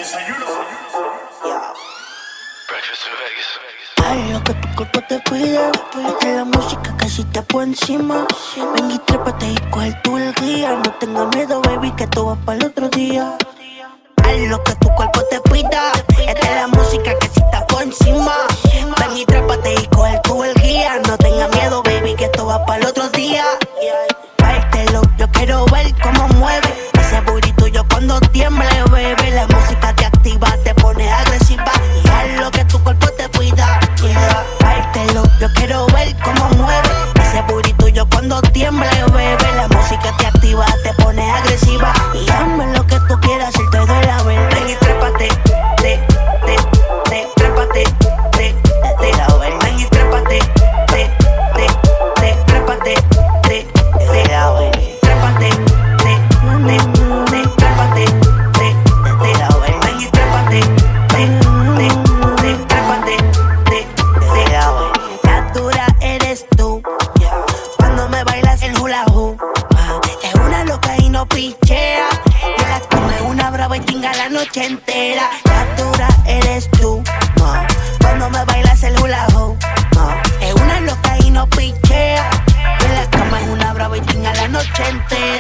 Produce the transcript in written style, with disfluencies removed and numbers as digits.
Breakfast in Vegas. Haz lo que tu cuerpo te pide. Ponete la música que si te pongo encima. Ven y trépate y coge tú el guía. No tengas miedo, baby, que todo va para el otro día. Haz lo que tu cuerpo te pida. Esta es la música que si te pongo encima. Ven y trépate y coge tú el guía. No tengas miedo, baby, que esto va para el otro día. Pártelo, yo quiero ver cómo mueve ese booty tuyo cuando tiemble, bebé. La música te activa, te pone agresiva. Y haz lo que tu cuerpo te pida. Pártelo, yo quiero ver cómo mueve ese booty tuyo cuando tiemble, bebé. La música te activa, te pone agresiva. Y hazme lo que tú quieras, si te doy la verde. Ven y trépate, trépate, la verde. Ven y trépate, trépate, la verde. Trépate, trépate, la verde. Ven y trépate, trépate, la verde. La dura eres tú, cuando me bailas el hula hoop. Es una loca y no pichea, y la come una brava y tinga la noche entera. La dura eres tú, cuando me bailas el hula hoop. Es una loca y no pichea, y la cama es una brava y tinga la noche entera.